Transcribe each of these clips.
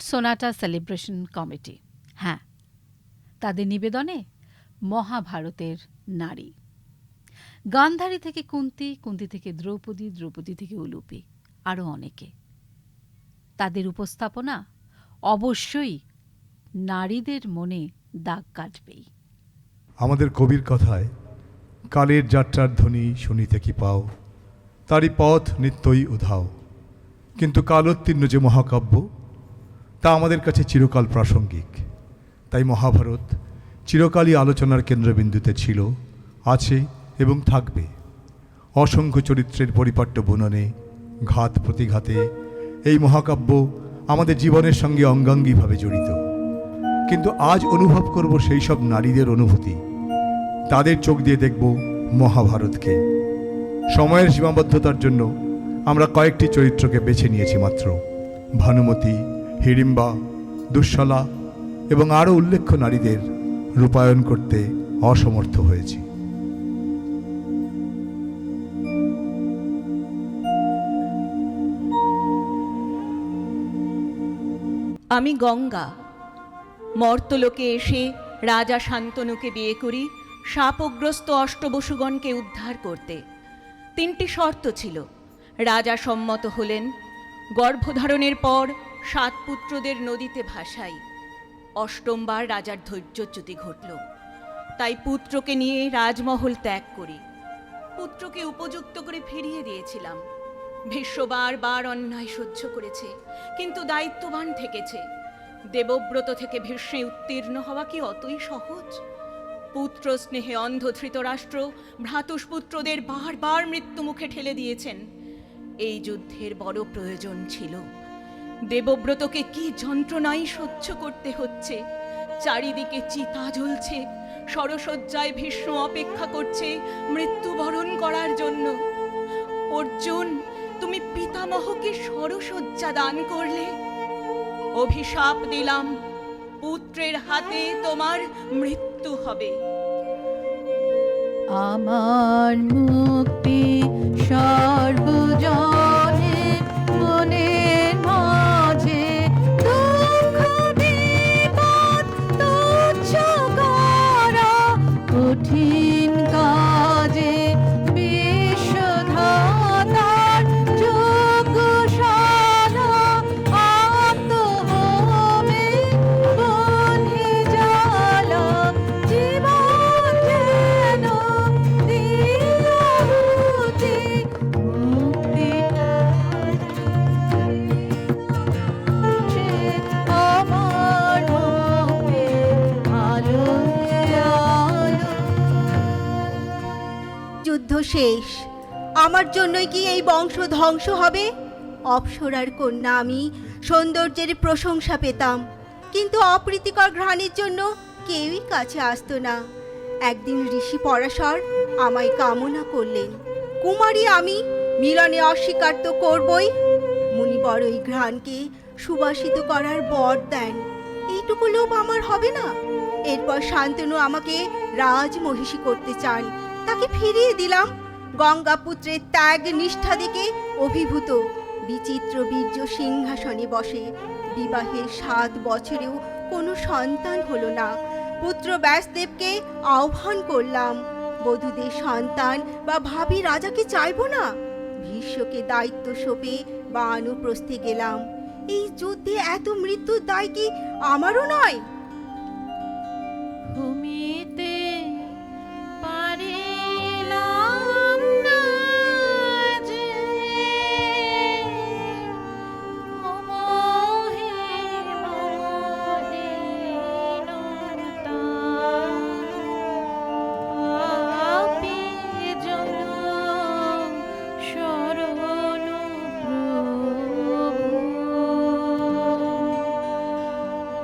সোনাটা celebration committee. হ্যাঁ, তাদের নিবেদনে মহাভারতের নারী, গান্ধারী থেকে কুন্তি, কুন্তি থেকে দ্রৌপদী, দ্রৌপদী থেকে উলুপি, আরও অনেকে। তাদের উপস্থাপনা অবশ্যই নারীদের মনে দাগ কাটবেই। আমাদের কবির কথায় কালের যাত্রার ধ্বনি শুনিতে কি পাও, তারই পথ নিত্যই উধাও। কিন্তু কালোত্তীর্ণ যে মহাকাব্য, তা আমাদের কাছে চিরকাল প্রাসঙ্গিক। তাই মহাভারত চিরকালই আলোচনার কেন্দ্রবিন্দুতে ছিল, আছে এবং থাকবে। অসংখ্য চরিত্রের পরিপাট্য বুননে, ঘাত প্রতিঘাতে এই মহাকাব্য আমাদের জীবনের সঙ্গে অঙ্গাঙ্গিভাবে জড়িত। কিন্তু আজ অনুভব করব সেই সব নারীদের অনুভূতি, তাদের চোখ দিয়ে দেখব মহাভারতকে। সময়ের সীমাবদ্ধতার জন্য আমরা কয়েকটি চরিত্রকে বেছে নিয়েছি মাত্র। ভানুমতী, হিড়িম্বা, দুঃশলা এবং আরও উল্লেখ্য নারীদের রূপায়ণ করতে অসমর্থ হয়েছি। আমি গঙ্গা, মর্তলোকে এসে রাজা শান্তনুকে বিয়ে করি শাপগ্রস্ত অষ্টবসুগণকে উদ্ধার করতে। 3টি শর্ত ছিল। রাজা সম্মত হলেন। গর্ভধারণের পর 7 পুত্রদের নদীতে ভাসাই। 8মবার রাজার ধৈর্যচ্যুতি ঘটল, তাই পুত্রকে নিয়ে রাজমহল ত্যাগ করি। পুত্রকে উপযুক্ত করে ফিরিয়ে দিয়েছিলাম। ভীষ্ম বারবার অন্যায় সহ্য করেছে, কিন্তু দায়িত্ববান থেকেছে। দেবব্রত থেকে ভীষ্মে উত্তীর্ণ হওয়া কি অতই সহজ? পুত্র স্নেহে অন্ধ ধৃতরাষ্ট্র ভ্রাতুষ্পুত্রদের বারবার মৃত্যুমুখে ঠেলে দিয়েছেন। এই যুদ্ধের বড় প্রয়োজন ছিল। দেবব্রতকে কি যন্ত্রণাই সহ্য করতে হচ্ছে। চারিদিকে চিতা জ্বলছে, সরসজ্জায় ভীষ্ম অপেক্ষা করছে মৃত্যুবরণ করার জন্য। অর্জুন, তুমি পিতামহকে সরসজ্জা দান করলে। অভিশাপ দিলাম, পুত্রের হাতে তোমার মৃত্যু হবে। আমার মুক্তি সর্বজনে মনের মাঝে দুঃখ বিপদ তুচ্ছ করা কঠিন কাজে বিশ্বধাতার যজ্ঞশালা আত্মহোমে বহ্নি জ্বালা জীবন যেন দিয়াহুতি মুক্তি আমার মুক্তি আলো আলো। যুদ্ধ শেষ। আমার জন্যই কি এই বংশ ধ্বংস হবে? অপ্সরার কন্যা আমি, সৌন্দর্যের প্রশংসা পেতাম, কিন্তু অপ্রীতিকর ঘ্রাণের জন্য কেউই কাছে আসতো না। একদিন ঋষি পরাশর আমায় কামনা করলেন। কুমারী আমি, মিলনে অস্বীকার তো করবই। মুনিবর ওই ঘ্রাণকে সুবাসিত করার বর দেন। এইটুকু লোভ আমার হবে না? এরপর শান্তনু আমাকে রাজমহিষী করতে চান, তাকে ফিরিয়ে দিলাম। গঙ্গা পুত্রের ত্যাগ নিষ্ঠা দিকে অভিভূত বিচিত্র বীর্য সিংহাসনে বসে। বিবাহের 7 বছরেও কোনো সন্তান হলো না। পুত্র ব্যাসদেবকে আহ্বান করলাম। বধূদের সন্তান বা ভাবি রাজাকে চাইব না। ভীষ্মকে দায়িত্ব সঁপে বানপ্রস্থে গেলাম। এই যুদ্ধে এত মৃত্যুর দায় কি আমারও নয়? ঘুমিতে পারিলাম না যে, মোহে মলিনতা। পাপী জনম শরণ প্রভু।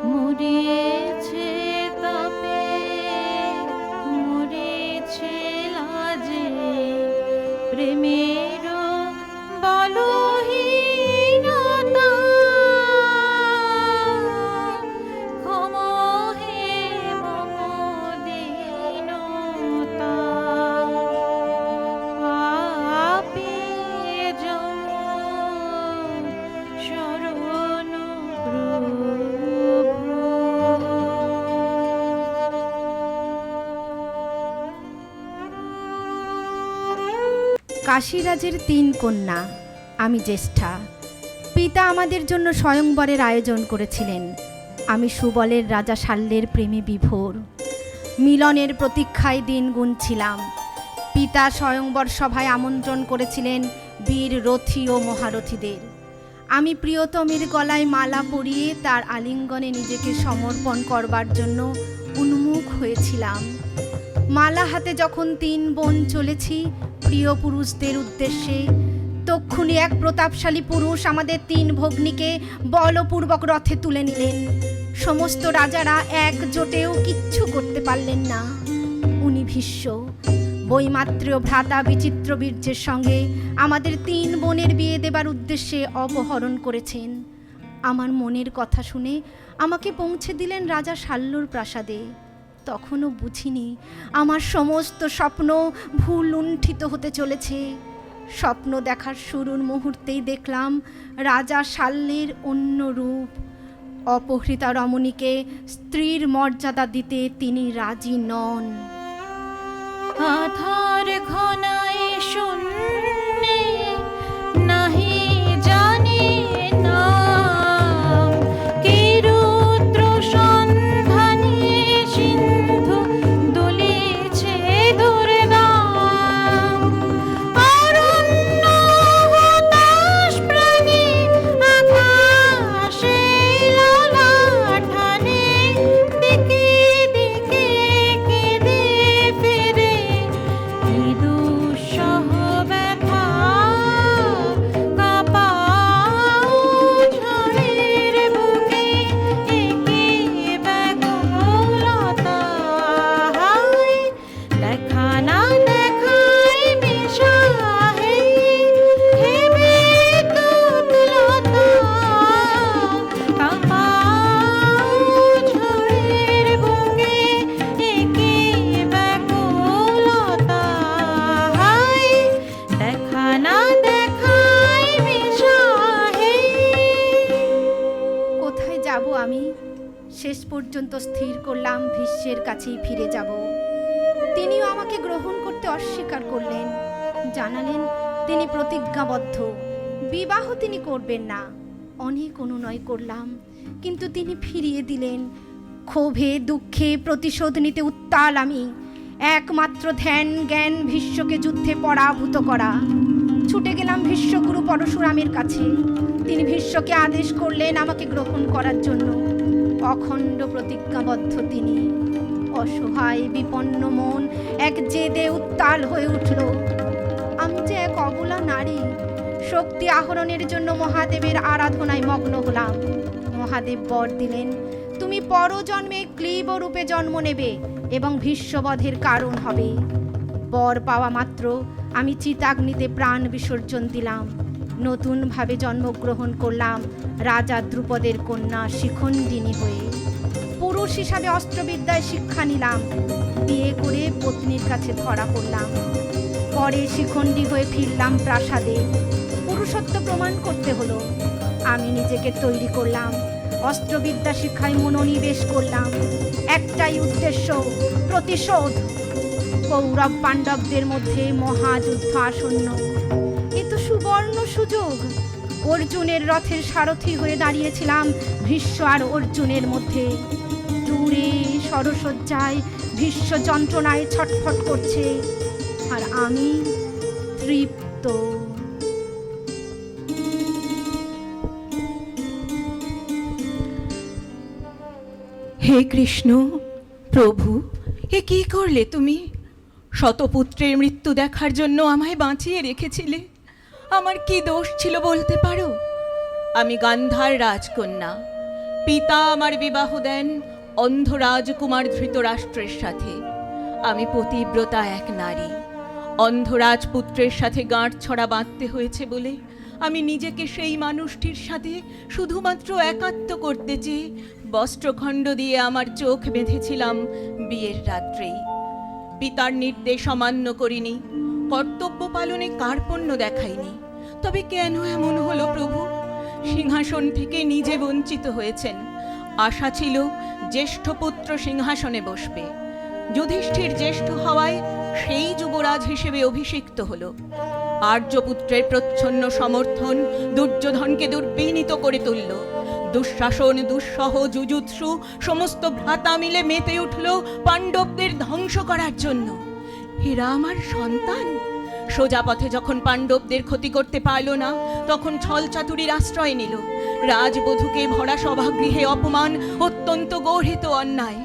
মুড়িয়ে কাশীরাজের 3 কন্যা, আমি জ্যেষ্ঠা। পিতা আমাদের জন্য স্বয়ংবরের আয়োজন করেছিলেন। আমি সুবলের রাজা শাল্যের প্রেমে বিভোর। মিলনের প্রতীক্ষায় দিন গুনছিলাম। পিতা স্বয়ংবর সভায় আমন্ত্রণ করেছিলেন বীর রথী ও মহারথীদের। আমি প্রিয়তমের গলায় মালা পরিয়ে তার আলিঙ্গনে নিজেকে সমর্পণ করবার জন্য উন্মুখ হয়েছিলাম। মালা হাতে যখন 3 বোন চলেছি প্রিয় পুরুষদের উদ্দেশ্যে, তক্ষুনি এক প্রতাপশালী পুরুষ আমাদের 3 ভগ্নীকে বলপূর্বক রথে তুলে নিলেন। সমস্ত রাজারা একজোটেও কিচ্ছু করতে পারলেন না। উনি ভীষ্ম বৈমাত্রেয় ভ্রাতা বিচিত্র বীর্যের সঙ্গে আমাদের 3 বোনের বিয়ে দেবার উদ্দেশ্যে অপহরণ করেছেন। আমার মনের কথা শুনে আমাকে পৌঁছে দিলেন রাজা শাল্যর প্রাসাদে। তখনও বুঝিনি আমার সমস্ত স্বপ্ন ভুল লুণ্ঠিত হতে চলেছে। স্বপ্ন দেখার শুরুর মুহূর্তেই দেখলাম রাজা শাল্যের অন্য রূপ। অপহৃতা রমণীকে স্ত্রীর মর্যাদা দিতে তিনি রাজি নন। আধার ঘনায় শূন্যে নাহি জানে নাম, কে রুদ্র সন্ধানে সিন্ধু দুলিছে দুর্দাম। অরণ্য হতাশ প্রাণী আকাশে ললাটানে, দিকে দিকে কেঁদে ফিরে কি দুঃসহ ব্যথা। কাঁপাও ঝড়ের বুকে একে ব্যাকুলতা, হায় দেখা না দেখায় মিশাহে হে বেকুলতা। কাঁপাও ঝড়ের বুকে একে ব্যাকুলতা, হায় দেখা না দেখায় মিশাহে। কোথায় যাব আমি? শেষ পর্যন্ত স্থির করলাম ভীষ্মের কাছেই ফিরে যাব। তিনিও আমাকে গ্রহণ করতে অস্বীকার করলেন। জানালেন তিনি প্রতিজ্ঞাবদ্ধ, বিবাহ তিনি করবেন না। অনেক অনুনয় করলাম, কিন্তু তিনি ফিরিয়ে দিলেন। ক্ষোভে দুঃখে প্রতিশোধ নিতে উত্তাল আমি। একমাত্র ধ্যান জ্ঞান ভীষ্মকে যুদ্ধে পরাভূত করা। ছুটে গেলাম ভীষ্মগুরু পরশুরামের কাছে। তিনি ভীষ্মকে আদেশ করলেন আমাকে গ্রহণ করার জন্য। অখণ্ড প্রতিজ্ঞাবদ্ধ তিনি। অসহায় বিপন্ন মন এক জেদে উত্তাল হয়ে উঠল। আমি যে এক অবলা নারী, শক্তি আহরণের জন্য মহাদেবের আরাধনায় মগ্ন হলাম। মহাদেব বর দিলেন, তুমি পরজন্মে ক্লীব রূপে জন্ম নেবে এবং ভীষ্মবধের কারণ হবে। বর পাওয়া মাত্র আমি চিতাগ্নিতে প্রাণ বিসর্জন দিলাম। নতুনভাবে জন্মগ্রহণ করলাম রাজা দ্রুপদের কন্যা শিখণ্ডিনী হয়ে। পুরুষ হিসাবে অস্ত্রবিদ্যায় শিক্ষা নিলাম। বিয়ে করে পত্নীর কাছে ধরা পড়লাম। পরে শিখণ্ডী হয়ে ফিরলাম প্রাসাদে। পুরুষত্ব প্রমাণ করতে হলো। আমি নিজেকে তৈরি করলাম, অস্ত্রবিদ্যা শিক্ষায় মনোনিবেশ করলাম। একটাই উদ্দেশ্য, প্রতিশোধ। কৌরব পাণ্ডবদের মধ্যে মহাযুদ্ধ আসন্ন। এ তো সুবর্ণ সুযোগ। অর্জুনের রথের সারথি হয়ে দাঁড়িয়েছিলাম ভীষ্ম আর অর্জুনের মধ্যে। দূরে সরসজ্জায় ভীষ্ম যন্ত্রণায় ছটফট করছে, আর আমি তৃপ্ত। হে কৃষ্ণ প্রভু, এ কি করলে তুমি? শতপুত্রের মৃত্যু দেখার জন্য আমায় বাঁচিয়ে রেখেছিলে। আমার কি দোষ ছিল বলতে পারো? আমি গান্ধার রাজকন্যা। পিতা আমার বিবাহ দেন অন্ধ রাজকুমার ধৃতরাষ্ট্রের সাথে। আমি পতিব্রতা এক নারী। অন্ধ রাজপুত্রের সাথে গাঁটছড়া বাঁধতে হয়েছে বলে আমি নিজেকে সেই মানুষটির সাথে শুধুমাত্র একাত্ম করতে চেয়ে বস্ত্রখণ্ড দিয়ে আমার চোখ বেঁধেছিলাম বিয়ের রাত্রেই। পিতার নির্দেশ অমান্য করিনি, কর্তব্য পালনে কার্পণ্য দেখাইনি। তবে কেন এমন হলো প্রভু? সিংহাসন থেকে নিজে বঞ্চিত হয়েছেন। আশা ছিল জ্যেষ্ঠ পুত্র সিংহাসনে বসবে। যুধিষ্ঠির জ্যেষ্ঠ হওয়ায় সেই যুবরাজ হিসেবে অভিষিক্ত হলো। আর্যপুত্রের প্রচ্ছন্ন সমর্থন দুর্যোধনকে দুর্বিনীত করে তুলল। দুঃশাসন, দুঃসহ, যুযুৎসু সমস্ত ভ্রাতা মিলে মেতে উঠল পাণ্ডবদের ধ্বংস করার জন্য। এরা আমার সন্তান। সোজা পথে যখন পাণ্ডবদের ক্ষতি করতে পারল না, তখন ছল চাতুরীর আশ্রয় নিল। রাজবধূকে ভরা সভাগৃহে অপমান অত্যন্ত গর্হিত অন্যায়।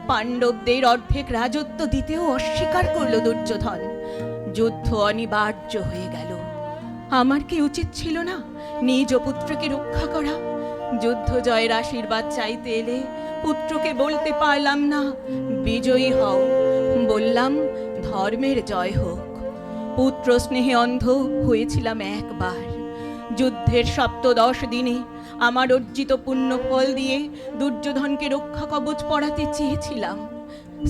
পাণ্ডবদের অর্ধেক রাজত্ব দিতেও অস্বীকার করল দুর্যোধন। যুদ্ধ অনিবার্য হয়ে গেল। আমার কি উচিত ছিল না নিজ পুত্রকে রক্ষা করা? যুদ্ধ জয়ের আশীর্বাদ চাইতে এলে পুত্রকে বলতে পারলাম না বিজয়ী হও, বললাম ধর্মের জয় হোক। পুত্র স্নেহে অন্ধ হয়েছিলাম একবার। যুদ্ধের ৭০ দিনে আমার অর্জিত পুণ্য ফল দিয়ে দুর্যোধনকে রক্ষা কবচ পরাতে চেয়েছিলাম।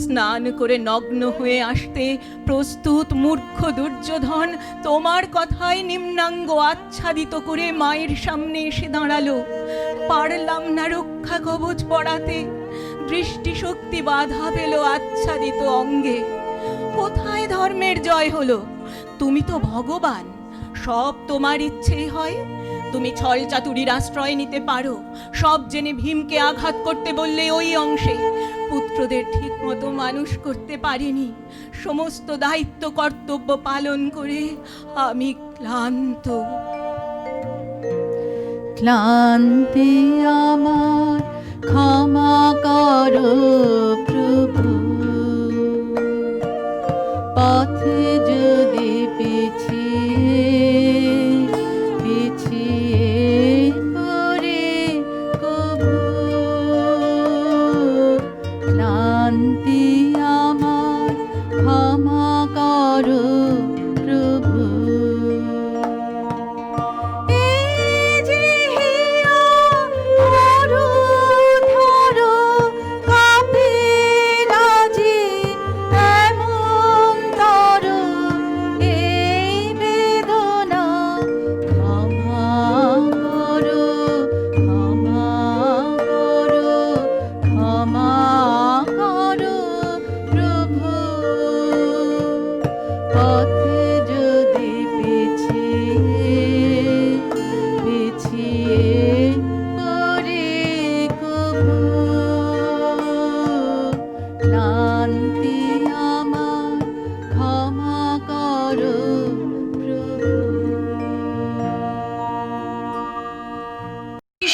স্নান করে নগ্ন হয়ে আসতে প্রস্তুত মূর্খ দুর্যোধন তোমার কথায় নিম্নাঙ্গ আচ্ছাদিত করে মায়ের সামনে এসে দাঁড়ালো। পারলাম না রক্ষা কবচ পরাতে। দৃষ্টিশক্তি বাধা পেল আচ্ছাদিত অঙ্গে। কোথায় ধর্মের জয় হলো? তুমি তো ভগবান, সব তোমার ইচ্ছেই হয়। তুমি ছল চাতুরীর আশ্রয় নিতে পারো। সব জেনে ভীমকে আঘাত করতে বললে ওই অংশে। পুত্রদের ঠিক মতো মানুষ করতে পারিনি। সমস্ত দায়িত্ব কর্তব্য পালন করে আমি ক্লান্ত। ক্লান্তি আমার ক্ষমা করো প্রভু, পথে যদি পিছিয়ে করে কবু। ক্লান্তি আমার ক্ষমা করো প্রভু।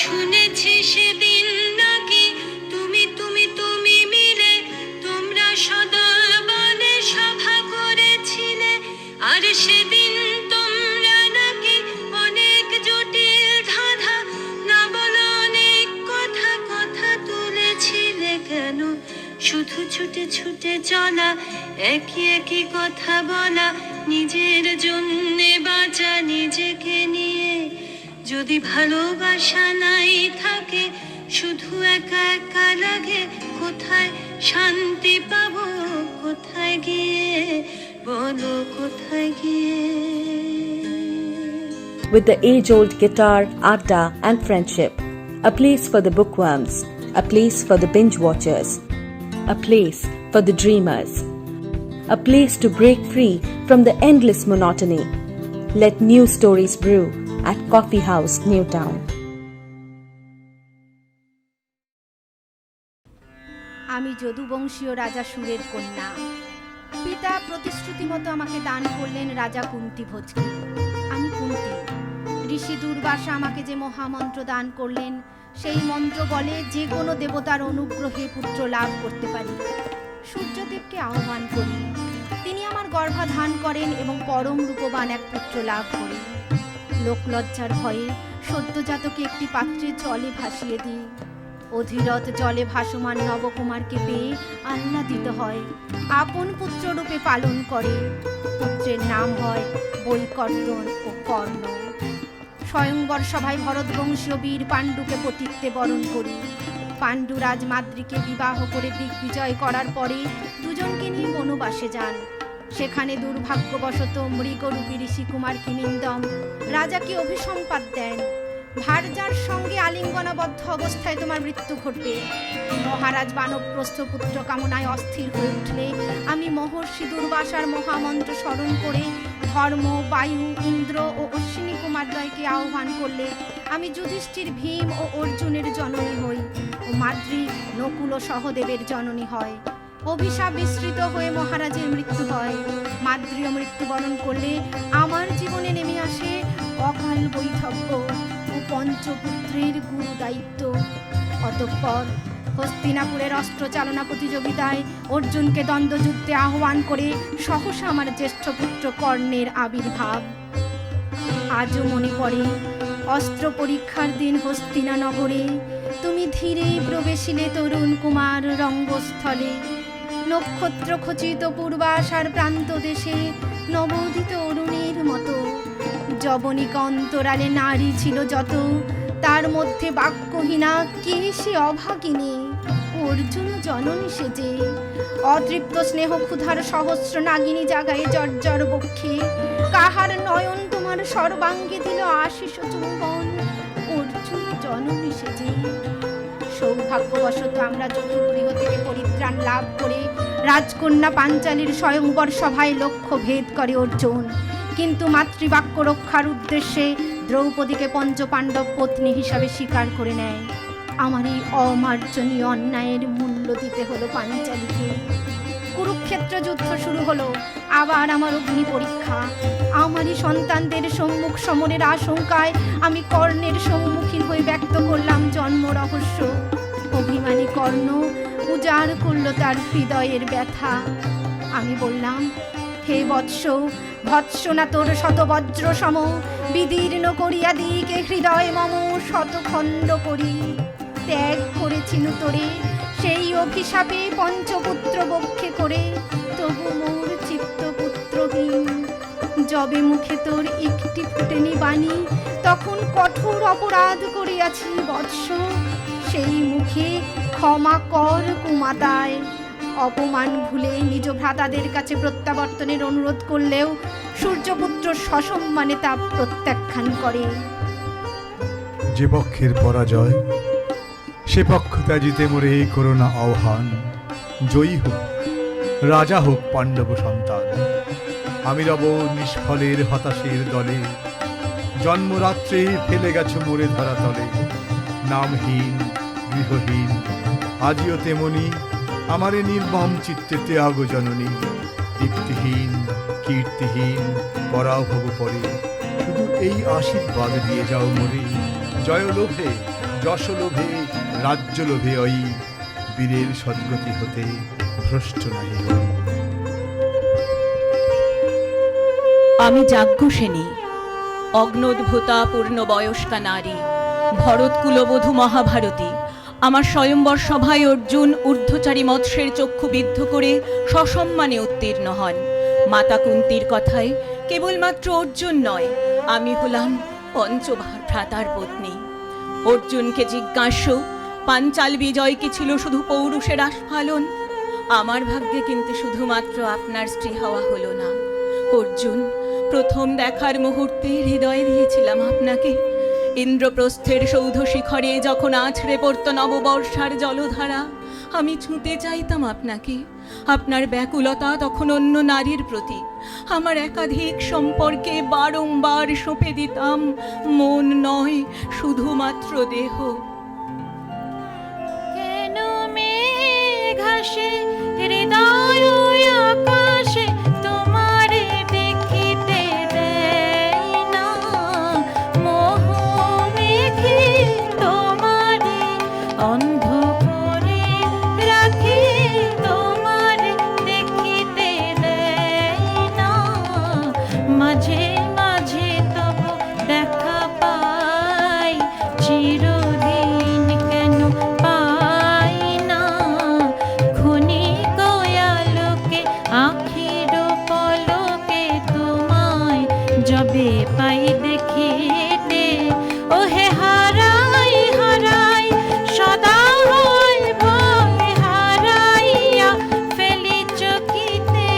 শুনেছি সেদিন নাকি তুমি মিলে তোমরা সদলবলে সভা করেছিলে, আর সেদিন তোমরা নাকি অনেক জটিল ধাঁধা না বলা অনেক কথা তুলেছিলে। কেন শুধু ছুটে ছুটে চলা, একই কথা বলা, নিজের জন্যে বাঁচা নিজেকে নিয়ে? যদি ভালোবাসা নাই থাকে, শুধু একা লাগে, কোথায় শান্তি পাবো? কোথায় গিয়ে বলো, কোথায় গিয়ে? With the age-old guitar, adda and friendship, a place for the bookworms, a place for the binge watchers, a place for the dreamers, a place to break free from the endless monotony. Let new stories brew at Coffee House, Newtown. আমি যদুবংশীয় রাজা সুরের কন্যা। পিতা প্রতিশ্রুতি মতো আমাকে দান করলেন রাজা কুন্তিভোজকে। আমি কুন্তি। ঋষি দুর্বাসা আমাকে যে মহামন্ত্র দান করলেন, সেই মন্ত্র বলে যে কোনো দেবতার অনুগ্রহে পুত্র লাভ করতে পারি। সূর্যদেবকে আহ্বান করি, তিনি আমার গর্ভাধান করেন এবং পরম রূপবান এক পুত্র লাভ করি। লোকলজ্জার ভয়ে সদ্যজাতকে একটি পাত্রে জলে ভাসিয়ে দিই। অধীরত জলে ভাসমান নবকুমারকে পেয়ে আহ্লাদিত হয়, আপন পুত্ররূপে পালন করে। পুত্রের নাম হয় বৈকর্তন ও কর্ণ। স্বয়ংবর সভায় ভরতবংশীয় বীর পাণ্ডুকে পতিত্বে বরণ করি। পাণ্ডুরাজ মাদ্রীকে বিবাহ করে দিগ্বিজয় করার পরে দুজনকে নিয়ে বনবাসে যান। সেখানে দুর্ভাগ্যবশত মৃগরূপী ঋষিকুমার কিমিন্দম রাজাকে অভিসম্পাত দেন। ভার্যার সঙ্গে আলিঙ্গনাবদ্ধ অবস্থায় তোমার মৃত্যু ঘটবে। মহারাজ বানপ্রস্থ পুত্র কামনায় অস্থির হয়ে উঠলে আমি মহর্ষি দুর্বাসার মহামন্ত্র স্মরণ করে ধর্ম, বায়ু, ইন্দ্র ও অশ্বিনী কুমারদ্বয়কে আহ্বান করলে আমি যুধিষ্ঠির, ভীম ও অর্জুনের জননী হই ও মাদ্রী, নকুল ও সহদেবের জননী হয়। অভিশাপ বিস্তৃত হয়ে মহারাজের মৃত্যু হয়। মাদ্রীয় মৃত্যুবরণ করলে আমার জীবনে নেমে আসে অকাল বৈধব্য ও পঞ্চপুত্রের গুরু দায়িত্ব। অতঃপর হস্তিনাপুরের অস্ত্রচালনা প্রতিযোগিতায় অর্জুনকে দ্বন্দ্বযুদ্ধে আহ্বান করে সহসা আমার জ্যেষ্ঠ পুত্র কর্ণের আবির্ভাব। আজও মনে পড়ে অস্ত্র পরীক্ষার দিন হস্তিনা নগরে তুমি ধীরে প্রবেশিলে তরুণ কুমার রঙ্গস্থলে। নক্ষত্র খচিত পূর্বাশার প্রান্ত দেশে নবোদিত অরুণের মতো যবনিকা অন্তরালে নারী ছিল যত, তার মধ্যে বাক্যহীনা কে সে অভাগিনী অর্জুন জননী সেজে। অতৃপ্ত স্নেহ ক্ষুধার সহস্র নাগিনী জাগায় জর্জর বক্ষে, কাহার নয়ন তোমার সর্বাঙ্গে দিল আশিস চুম্বন অর্জুন জননী সেজে। সৌভাগ্যবশত আমরা চতুর্গৃহ থেকে পরিত্রাণ লাভ করে রাজকন্যা পাঞ্চালীর স্বয়ংবর সভায় লক্ষ্য ভেদ করে অর্জুন, কিন্তু মাতৃবাক্য রক্ষার উদ্দেশ্যে দ্রৌপদীকে পঞ্চপাণ্ডব পত্নী হিসাবে স্বীকার করে নেয়। আমার এই অমার্জনীয় অন্যায়ের মূল্য দিতে হলো পাঞ্চালীকে। কুরুক্ষেত্র যুদ্ধ শুরু হলো, আবার আমার অগ্নি পরীক্ষা। আমারই সন্তানদের সম্মুখ সমরের আশঙ্কায় আমি কর্ণের সম্মুখীন হয়ে ব্যক্ত করলাম জন্ম রহস্য। অভিমানী কর্ণ উজাড় করল তার হৃদয়ের ব্যথা। আমি বললাম, হে বৎস, ভৎসনা তোর শতবজ্র সম, বিদীর্ণ করিয়া দিকে হৃদয় মম শতখণ্ড করি। ত্যাগ করেছি তোরে সেই অভিশাপে পঞ্চপুত্র বক্ষে করে, তবু মোর চিত্তপুত্রহীন। যবে মুখে তোর একটি ফুটেনি বাণী, তখন কঠোর অপরাধ করিয়াছি বৎস। সেই মুখে ক্ষমা কর কুমাতায়। অপমান ভুলে নিজ ভ্রাতাদের কাছে প্রত্যাবর্তনের অনুরোধ করলেও সূর্যপুত্র সসম্মানে তা প্রত্যাখ্যান করে। যে পক্ষের পরাজয় সে পক্ষ ত্যাজিতে মোরে করোনা আহ্বান। জয়ী হোক, রাজা হোক পাণ্ডব সন্তান। আমি রব নিষ্ফলের হতাশের দলে, জন্মরাত্রে ফেলে গেছে মোরে ধরাতলে। নামহীন, গৃহহীন, আজিও তেমনি আমারে নির্মম চিত্তে ত্যাগ জননী। দীপ্তিহীন, কীর্তিহীন, পরাভব পরে শুধু এই আশীর্বাদ দিয়ে যাও মোরে। জয় লোভে, যশ লোভে, রাজ্য লোভে ওই বীরের সদ্গতি হতে ভ্রষ্ট নাহি হই। আমি যাজ্ঞসেনী, অগ্নোদ্ভূতা পূর্ণ বয়স্কা নারী, ভরত কুলবধূ মহাভারতী। আমার স্বয়ম্বর সভায় অর্জুন ঊর্ধ্বচারী মৎস্যের চক্ষু বিদ্ধ করে সসম্মানে উত্তীর্ণ হন। মাতা কুন্তীর কথায় কেবলমাত্র অর্জুন নয়, আমি হলাম পঞ্চভ্রাতার পত্নী। অর্জুনকে জিজ্ঞাস্য, পাঞ্চাল বিজয় কি ছিল শুধু পৌরুষের আস্ফালন? আমার ভাগ্যে কিন্তু শুধুমাত্র আপনার স্ত্রী হওয়া হলো না। অর্জুন, প্রথম দেখার মুহূর্তে হৃদয়ে দিয়েছিলাম আপনাকে। ইন্দ্রপ্রস্থের সৌধ শিখরে যখন আছড়ে পড়ত নববর্ষার জলধারা, আমি ছুঁতে চাইতাম আপনাকে। আপনার ব্যাকুলতা তখন অন্য নারীর প্রতি। আমার একাধিক সম্পর্কে বারংবার সঁপে দিতাম মন নয়, শুধুমাত্র দেহ। কেন মেঘ আসে হৃদয় আকাশে, তোমারে দেখিতে দেয় না। মোহ মেঘে তোমারে অন্ধ করে রাখে, তোমারে দেখিতে দেয় না। মাঝে মাঝে তব দেখা পাই, চিরদিন কেন পাই না। ক্ষণিক আলোকে আখির পলকে তোমায় যবে পাই দেখিতে, ওহে হারাই হারাই সদা হয় ভয়। হারাইয়া ফেলি চকিতে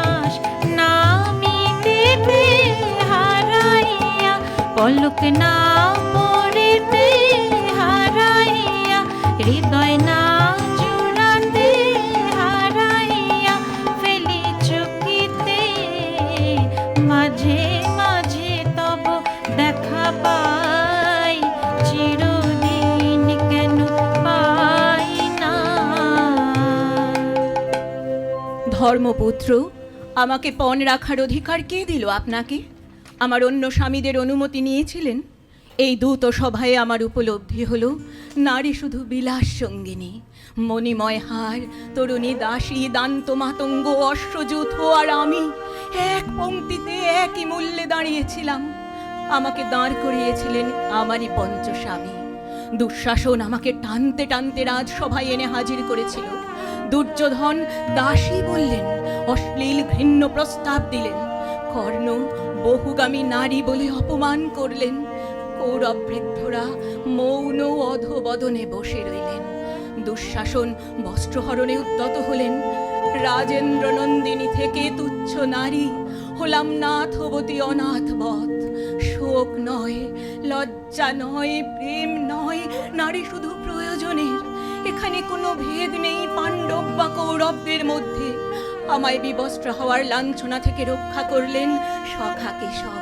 আস নামিতে, হারাইয়া পলক না মোর হৃদয় না জুড়াতে হারাইয়া ফেলি চকিতে মাঝে মাঝে তব দেখা পাই চিরদিন কেন পাই না। ধর্মপুত্র, আমাকে পণ রাখার অধিকার কে দিল আপনাকে? আমার অন্য স্বামীদের অনুমতি নিয়েছিলেন? এই দূত সভায় আমার উপলব্ধি হলো নারী শুধু বিলাস সঙ্গিনী, মণিময় হার, তরুণী দাসী, দান্ত মাতঙ্গ, অশ্বযূথ আর আমি এক পংক্তিতে একই মূল্যে দাঁড়িয়েছিলাম। আমাকে দাঁড় করিয়েছিলেন আমারই পঞ্চস্বামী। দুঃশাসন আমাকে টানতে টানতে রাজসভায় এনে হাজির করেছিল। দুর্যোধন দাসী বললেন, অশ্লীল ঘৃণ্য প্রস্তাব দিলেন। কর্ণ বহুগামী নারী বলে অপমান করলেন। কৌরব বৃদ্ধরা মৌন অধবদনে বসে রইলেন। দুঃশাসন বস্ত্রহরণে উদ্যত হলেন। রাজেন্দ্র নন্দিনী থেকে তুচ্ছ নারী হলাম নাথবতী অনাথবৎ। শোক নয়, লজ্জা নয়, প্রেম নয়, নারী শুধু প্রয়োজনের। এখানে কোনো ভেদ নেই পাণ্ডব বা কৌরবদের মধ্যে। আমায় বিবস্ত্র হওয়ার লাঞ্ছনা থেকে রক্ষা করলেন সখা কেশব।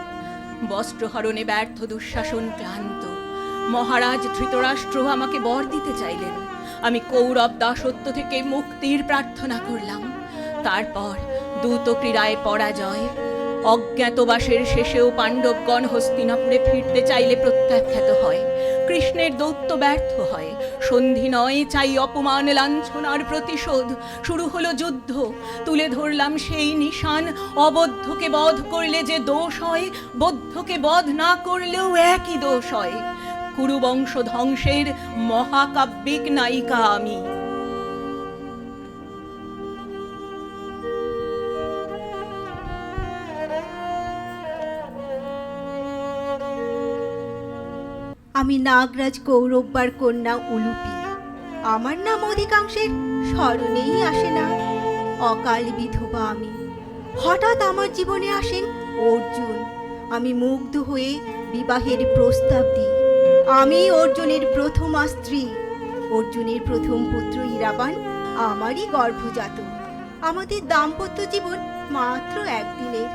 বস্ত্রহরণে ব্যর্থ দুঃশাসন ক্লান্ত। মহারাজ ধৃতরাষ্ট্র আমাকে বর দিতে চাইলেন। আমি কৌরব দাসত্ব থেকে মুক্তির প্রার্থনা করলাম। তারপর দূত ক্রীড়ায় পরাজয়। অজ্ঞাতবাসের শেষেও পাণ্ডবগণ হস্তিনাপুরে ফিরতে চাইলে প্রত্যাখ্যাত হয়। কৃষ্ণের দৌত্য ব্যর্থ হয়। সন্ধি নয়, চাই অপমান লাঞ্ছনার প্রতিশোধ। শুরু হলো যুদ্ধ। তুলে ধরলাম সেই নিশান, অবদ্ধকে বধ করলে যে দোষ হয়, বদ্ধকে বধ না করলেও একই দোষ হয়। কুরুবংশ ধ্বংসের মহাকাব্যিক নায়িকা আমি। আমি নাগরাজ কৌরব্বার কন্যা উলুপি। আমার নাম অধিকাংশের স্মরণেই আসে না। অকাল বিধবা আমি। হঠাৎ আমার জীবনে আসেন অর্জুন। আমি মুগ্ধ হয়ে বিবাহের প্রস্তাব দিই। আমি অর্জুনের প্রথমা স্ত্রী। অর্জুনের প্রথম পুত্র ইরাবান আমারই গর্ভজাত। আমাদের দাম্পত্য জীবন মাত্র একদিনের।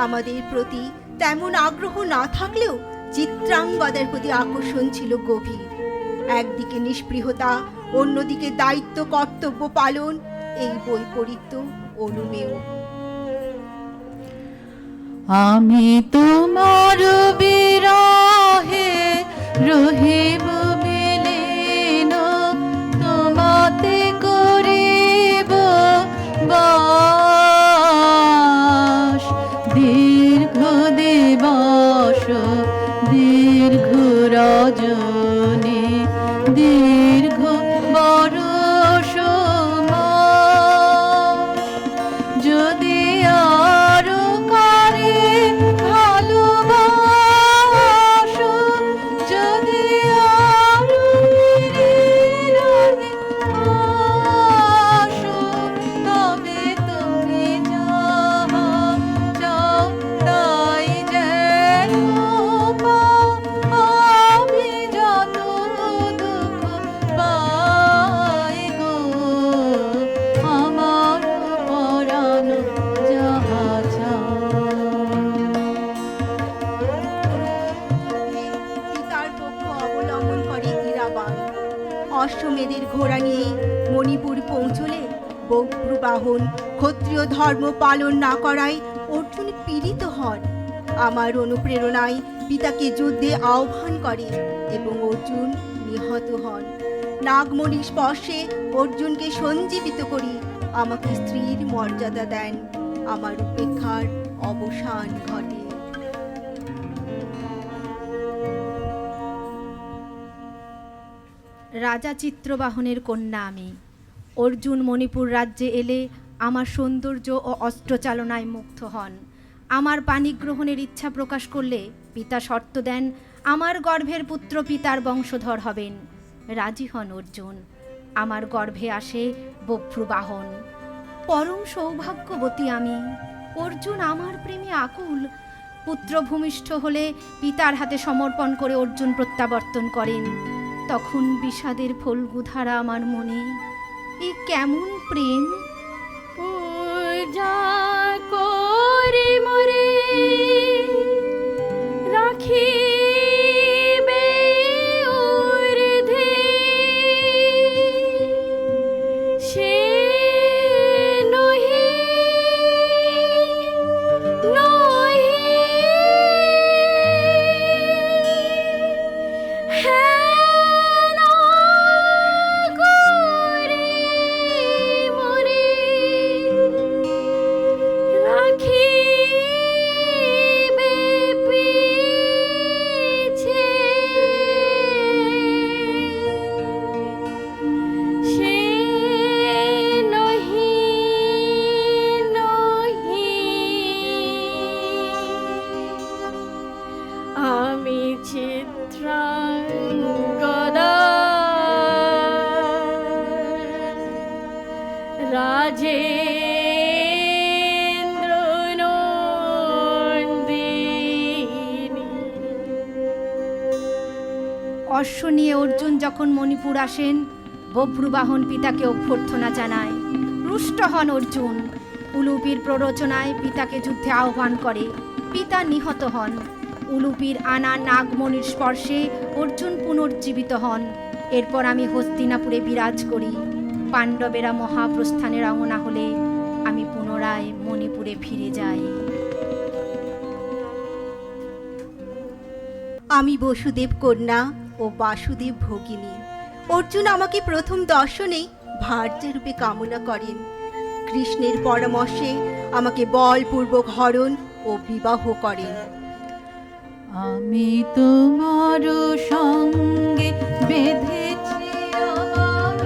আমাদের প্রতি তেমন আগ্রহ না থাকলেও চিত্রাঙ্গদার প্রতি আকর্ষণ ছিল গভীর। একদিকে নিষ্পৃহতা, অন্যদিকে দায়িত্ব কর্তব্য পালন, এই বৈপরীত্য অনুমেয়। আমি তোমার বিরহে রহিব বিলীন, তোমাতে করিব বাস। দীর্ঘ দিবস দীর্ঘ রজনী দীর্ঘ বরষ মাস। যদি আরো কারে ভালোবাসো, যদি আরো নিরাগে আসো, তবে তুমি যাহা চাও তাই যেন পাও। আমি যত দুঃখ পাই গো, আমার পরাণ যাহা পিতার পক্ষ অবলম্বন করে ইরাবান। অশ্বমেধের ঘোড়া নিয়ে মণিপুর পৌঁছলে বভ্রুবাহন ক্ষত্রিয় ধর্ম পালন না করায় অর্জুন পীড়িত হন। আমার অনুপ্রেরণায় পিতাকে যুদ্ধে আহ্বান করে এবং অর্জুন নিহত হন। নাগমণি স্পর্শে অর্জুনকে সঞ্জীবিত করি আমাকে স্ত্রীর মর্যাদা দেন। আমার উপেক্ষার অবসান ঘটে। রাজা চিত্রবাহনের কন্যা আমি। অর্জুন মণিপুর রাজ্যে এলে আমার সৌন্দর্য ও অস্ত্রচালনায় মুগ্ধ হন। আমার পানি গ্রহণের ইচ্ছা প্রকাশ করলে পিতা শর্ত দেন আমার গর্ভের পুত্র পিতার বংশধর হবেন। রাজি হন অর্জুন। আমার গর্ভে আসে বভ্রুবাহন। পরম সৌভাগ্যবতী আমি। অর্জুন আমার প্রেমে আকুল। পুত্র ভূমিষ্ঠ হলে পিতার হাতে সমর্পণ করে অর্জুন প্রত্যাবর্তন করেন। তখন বিষাদের ফল্গুধারা আমার মনে, এ কেমন প্রেম! পূজা করে মোরে রাখিবে ঊর্ধ্বে, সে নহি নহি হেন করে মোরে রাখিবে পিছে, সে নহি নহি আমি চিত্রাঙ্গদা রাজেন্দ্র নন্দিনী। অশ্ব নিয়ে অর্জুন যখন মণিপুর আসেন, বভ্রুবাহন পিতাকে অভ্যর্থনা জানায়। রুষ্ট হন অর্জুন। উলুপির প্ররোচনায় পিতাকে যুদ্ধে আহ্বান করে। পিতা নিহত হন। উলুপির আনা নাগমণির স্পর্শে অর্জুন পুনর্জীবিত হন। এরপর আমি হস্তিনাপুরে বিরাজ করি। পাণ্ডবেরা মহাপ্রস্থানে রওনা হলে আমি পুনরায় মণিপুরে ফিরে যাই। আমি বসুদেব কন্যা ও বাসুদেব ভগিনী। অর্জুন আমাকে প্রথম দর্শনেই ভার্যারূপে কামনা করেন। কৃষ্ণের পরামর্শে আমাকে বলপূর্বক হরণ ও বিবাহ করেন। আমি তোমার সঙ্গে বেঁধেছি আমার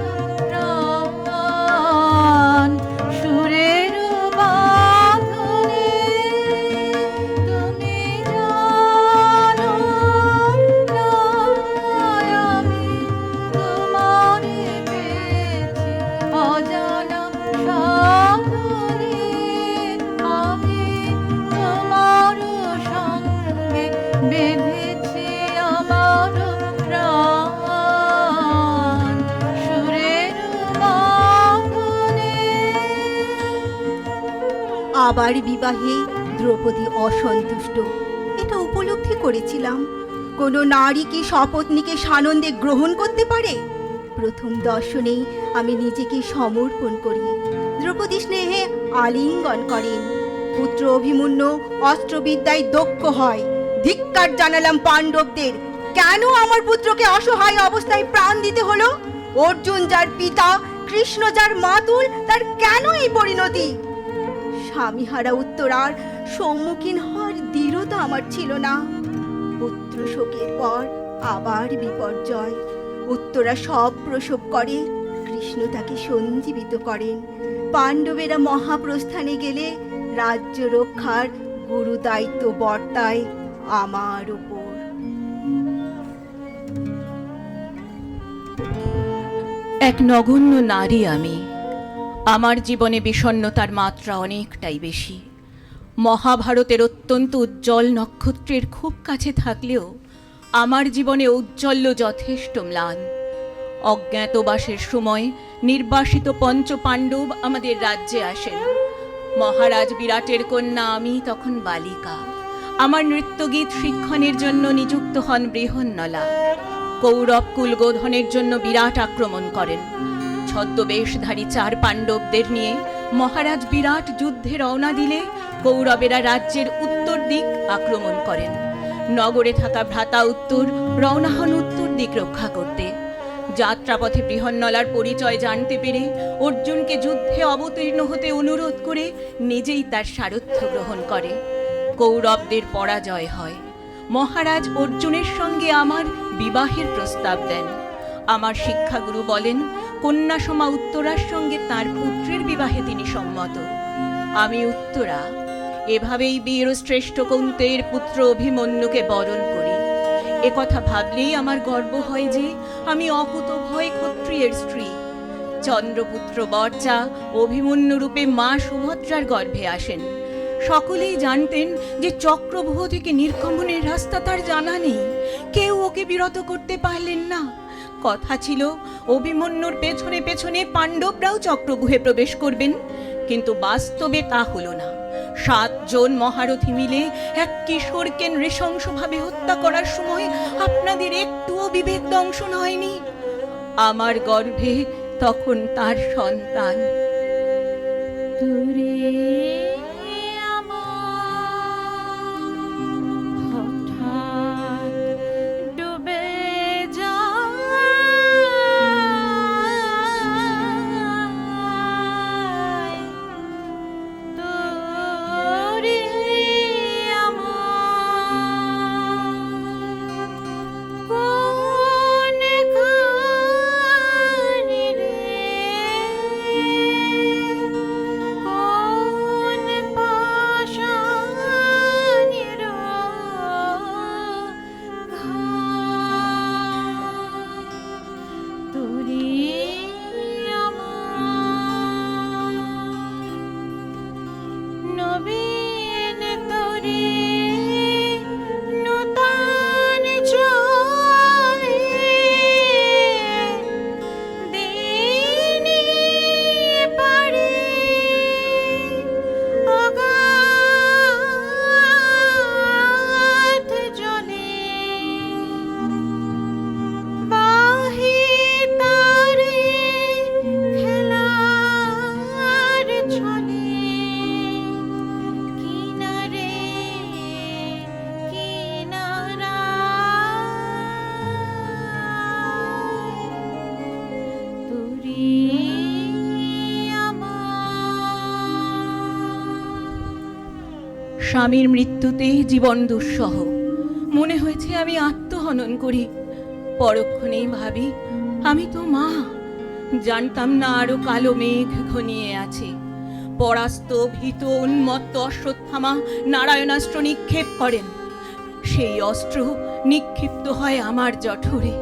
প্রাণ, সুরের বাঁধনে তুমি জানো না আমি তোমারে পেয়েছি অজানা সাধনে। আমি তোমার সঙ্গে বেঁধেছি আমার প্রাণ, সুরের বাঁধনে। আবার বিবাহে দ্রৌপদী অসন্তুষ্ট, এটা উপলব্ধি করেছিলাম। কোনো নারী কি সপত্নীকে সানন্দে গ্রহণ করতে পারে? প্রথম দর্শনেই আমি নিজেকে সমর্পণ করি। দ্রৌপদী স্নেহে আলিঙ্গন করেন। পুত্র অভিমন্যু অস্ত্রবিদ্যায় দক্ষ হয়। ধিক্কার জানালাম পাণ্ডবদের। কেন আমার পুত্রকে অসহায় অবস্থায় প্রাণ দিতে হলো? অর্জুন যার পিতা, কৃষ্ণ যার মাতুল, তার কেন এই পরিণতি? স্বামীহারা উত্তরার সম্মুখীন হওয়ার দৃঢ়তা আমার ছিল না। পুত্র শোকের পর আবার বিপর্যয়। উত্তরা সব প্রসব করে, কৃষ্ণ তাকে সঞ্জীবিত করেন। পাণ্ডবেরা মহাপ্রস্থানে গেলে রাজ্য রক্ষার গুরু দায়িত্ব বর্তায় আমার উপর। এক নগণ্য নারী আমি। আমার জীবনে বিষণ্ণতার মাত্রা অনেকটাই বেশি। মহাভারতের অত্যন্ত উজ্জ্বল নক্ষত্রের খুব কাছে থাকলেও আমার জীবনে ঔজ্জ্বল্য যথেষ্ট ম্লান। অজ্ঞাতবাসের সময় নির্বাসিত পঞ্চ পাণ্ডব আমাদের রাজ্যে আসেন। মহারাজ বিরাটের কন্যা আমি তখন বালিকা। আমার নৃত্যগীত শিক্ষণের জন্য নিযুক্ত হন বৃহন্নলা। কৌরব কুলগোধনের জন্য বিরাট আক্রমণ করেন। ছদ্মবেশধারী 4 পাণ্ডবদের নিয়ে মহারাজ বিরাট যুদ্ধে রওনা দিলে কৌরবেরা রাজ্যের উত্তর দিক আক্রমণ করেন। নগরে থাকা ভ্রাতা উত্তর রওনা হন উত্তর দিক রক্ষা করতে। যাত্রাপথে বৃহন্নলার পরিচয় জানতে পেরে অর্জুনকে যুদ্ধে অবতীর্ণ হতে অনুরোধ করে নিজেই তার সারথ্য গ্রহণ করে। কৌরবদের পরাজয় হয়। মহারাজ অর্জুনের সঙ্গে আমার বিবাহের প্রস্তাব দেন। আমার শিক্ষাগুরু বলেন কন্যাসমা উত্তরার সঙ্গে তার পুত্রের বিবাহে তিনি সম্মত। আমি উত্তরা এভাবেই বীরশ্রেষ্ঠ কৌন্তের পুত্র অভিমন্যুকে বরণ করি। একথা ভাবলেই আমার গর্ব হয় যে আমি অকুতভয় ক্ষত্রিয়ের স্ত্রী। চন্দ্রপুত্র বর্চা অভিমন্যু রূপে মা সুভদ্রার গর্ভে আসেন। সকলেই জানতেন যে চক্রব্যূহ থেকে নির্গমনের রাস্তা তার জানা নেই। কেউ ওকে বিরত করতে পারলেন না। কথা ছিল অভিমন্যুর পেছনে পেছনে পাণ্ডবরাও চক্রগুহে প্রবেশ করবেন, কিন্তু বাস্তবে তা হলো না। 7 জন মহারথী মিলে এক কিশোরকে নৃশংসভাবে হত্যা করার সময় আপনাদের একটুও বিবেক দংশন হয়নি। আমার গর্ভে তখন তার সন্তান। দূরে আমার হঠাৎ ডুবে যায়, দূরে আমার কোনখানে রে, কোন পাষাণের ঘাট, তোরে আমার নবীন তোরে নূতন চলে দিনে পারে অগাধ জলে, বাহি তারে খেলার ছলে, কিনারে কিনারায় তোরে আমার। স্বামীর মৃত্যুতে জীবন দুঃসহ মনে হয়েছে আমি আত্মহনন করি। পরক্ষণেই ভাবি আমি তো মা। জানতাম না আরো কালো মেঘ ঘনিয়ে আছে। পরাস্ত ভীত উন্মত্ত অশ্বত্থামা নারায়ণাস্ত্র নিক্ষেপ করেন। সেই অস্ত্র নিক্ষিপ্ত হয় আমার জঠরে।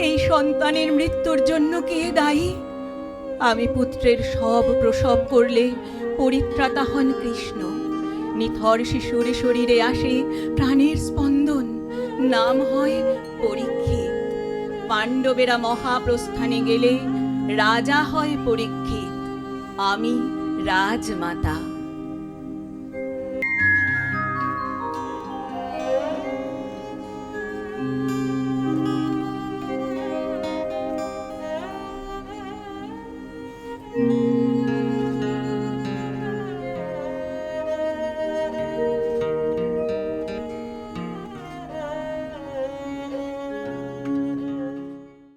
এই সন্তানের মৃত্যুর জন্য কে দায়ী? আমি পুত্রের সব প্রসব করলে পরিত্রাতা হন কৃষ্ণ। নিথর শিশুর শরীরে আসে প্রাণের স্পন্দন, নাম হয় পরীক্ষিত। পাণ্ডবেরা মহাপ্রস্থানে গেলে রাজা হয় পরীক্ষিত। আমি রাজমাতা।